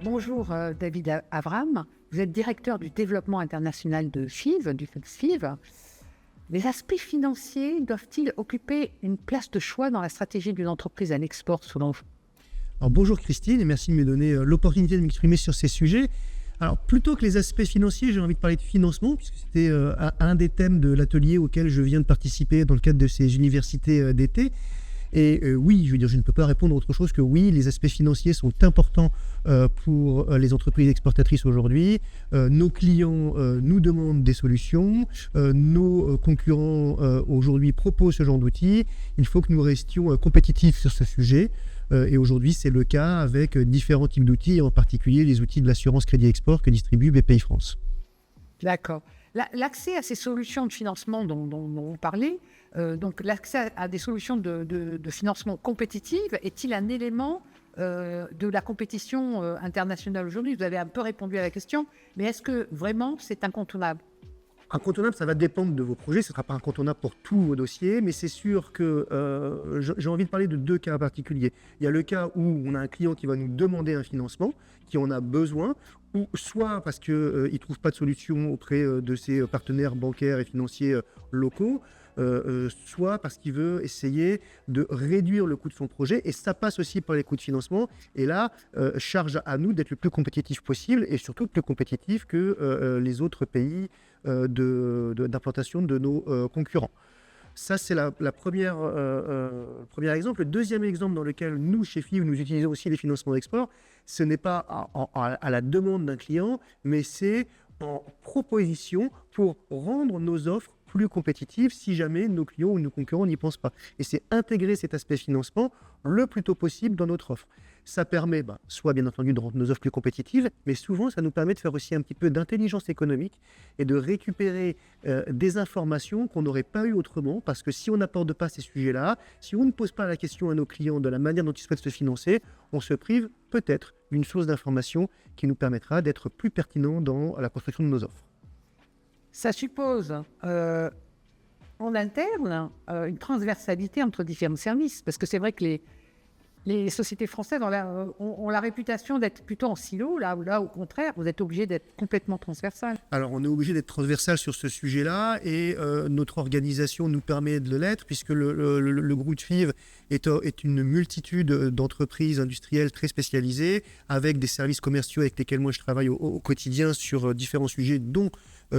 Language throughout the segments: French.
Bonjour David Avram, vous êtes directeur du développement international de FIV, du FIV. Les aspects financiers doivent-ils occuper une place de choix dans la stratégie d'une entreprise à l'export selon vous? Alors, bonjour Christine et merci de me donner l'opportunité de m'exprimer sur ces sujets. Alors, plutôt que les aspects financiers, j'ai envie de parler de financement, puisque c'était un des thèmes de l'atelier auquel je viens de participer dans le cadre de ces universités d'été. Et oui, je ne peux pas répondre à autre chose que oui, les aspects financiers sont importants pour les entreprises exportatrices aujourd'hui. Nos clients nous demandent des solutions. Nos concurrents aujourd'hui proposent ce genre d'outils. Il faut que nous restions compétitifs sur ce sujet. Et aujourd'hui, c'est le cas avec différents types d'outils, en particulier les outils de l'assurance crédit export que distribue BPI-France. D'accord. L'accès à ces solutions de financement dont vous parlez, donc l'accès à des solutions de financement compétitives, est-il un élément de la compétition internationale aujourd'hui? Vous avez un peu répondu à la question, mais est-ce que vraiment c'est incontournable? Incontournable, ça va dépendre de vos projets, ce ne sera pas incontournable pour tous vos dossiers, mais c'est sûr que j'ai envie de parler de deux cas particuliers. Il y a le cas où on a un client qui va nous demander un financement, qui en a besoin, ou soit parce qu'il ne trouve pas de solution auprès de ses partenaires bancaires et financiers locaux, soit parce qu'il veut essayer de réduire le coût de son projet, et ça passe aussi par les coûts de financement. Et là, charge à nous d'être le plus compétitif possible, et surtout plus compétitif que les autres pays d'implantation de nos concurrents. Ça, c'est le premier exemple. Le deuxième exemple dans lequel nous, chez FIV, nous utilisons aussi les financements d'export, ce n'est pas à la demande d'un client, mais c'est en proposition pour rendre nos offres plus compétitives si jamais nos clients ou nos concurrents n'y pensent pas. Et c'est intégrer cet aspect financement le plus tôt possible dans notre offre. Ça permet soit bien entendu de rendre nos offres plus compétitives, mais souvent ça nous permet de faire aussi un petit peu d'intelligence économique et de récupérer des informations qu'on n'aurait pas eues autrement, parce que si on n'aborde pas ces sujets-là, si on ne pose pas la question à nos clients de la manière dont ils souhaitent se financer, on se prive peut-être d'une source d'information qui nous permettra d'être plus pertinent dans la construction de nos offres. Ça suppose en interne une transversalité entre différents services, parce que c'est vrai que les sociétés françaises ont la réputation d'être plutôt en silo, là au contraire, vous êtes obligé d'être complètement transversal. Alors, on est obligé d'être transversal sur ce sujet-là, et notre organisation nous permet de l'être, puisque le groupe FIV est une multitude d'entreprises industrielles très spécialisées, avec des services commerciaux avec lesquels moi je travaille au quotidien sur différents sujets, dont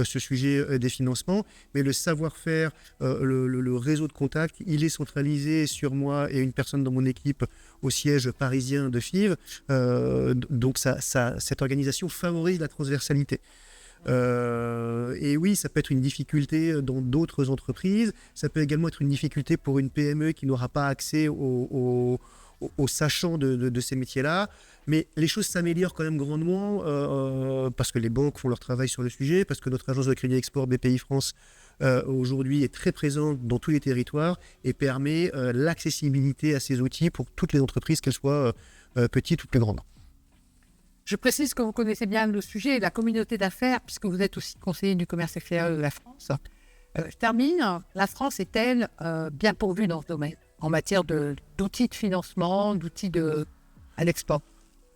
ce sujet des financements. Mais le savoir-faire, le réseau de contacts, il est centralisé sur moi et une personne dans mon équipe au siège parisien de FIV. Donc cette organisation favorise la transversalité. Et oui, ça peut être une difficulté dans d'autres entreprises. Ça peut également être une difficulté pour une PME qui n'aura pas accès aux sachants de ces métiers-là. Mais les choses s'améliorent quand même grandement parce que les banques font leur travail sur le sujet, parce que notre agence de crédit export BPI-France aujourd'hui est très présente dans tous les territoires et permet l'accessibilité à ces outils pour toutes les entreprises, qu'elles soient petites ou plus grandes. Je précise que vous connaissez bien le sujet, la communauté d'affaires, puisque vous êtes aussi conseiller du commerce extérieur de la France. Je termine. La France est-elle bien pourvue dans ce domaine, en matière d'outils de financement, d'outils à l'export?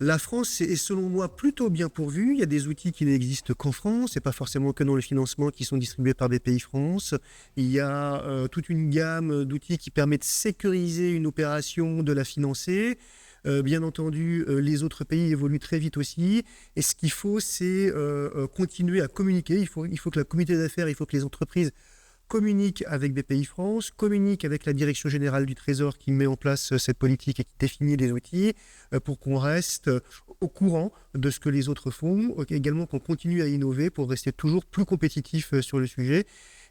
La France est selon moi plutôt bien pourvue. Il y a des outils qui n'existent qu'en France, et pas forcément que dans le financement, qui sont distribués par BPI-France. Il y a toute une gamme d'outils qui permet de sécuriser une opération, de la financer. Bien entendu, les autres pays évoluent très vite aussi. Et ce qu'il faut, c'est continuer à communiquer. Il faut que la communauté d'affaires, il faut que les entreprises communique avec BPI-France, communique avec la Direction Générale du Trésor qui met en place cette politique et qui définit les outils pour qu'on reste au courant de ce que les autres font, également qu'on continue à innover pour rester toujours plus compétitif sur le sujet.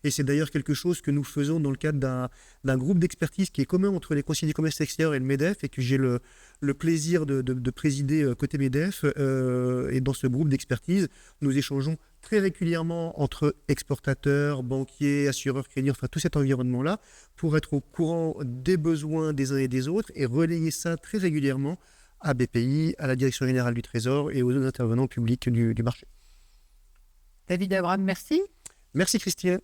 Et c'est d'ailleurs quelque chose que nous faisons dans le cadre d'un groupe d'expertise qui est commun entre les conseillers du commerce extérieur et le MEDEF, et que j'ai le plaisir de présider côté MEDEF. Et dans ce groupe d'expertise, nous échangeons très régulièrement entre exportateurs, banquiers, assureurs crédits, enfin tout cet environnement-là, pour être au courant des besoins des uns et des autres et relayer ça très régulièrement à BPI, à la Direction Générale du Trésor et aux autres intervenants publics du marché. David Avram, merci. Merci Christine.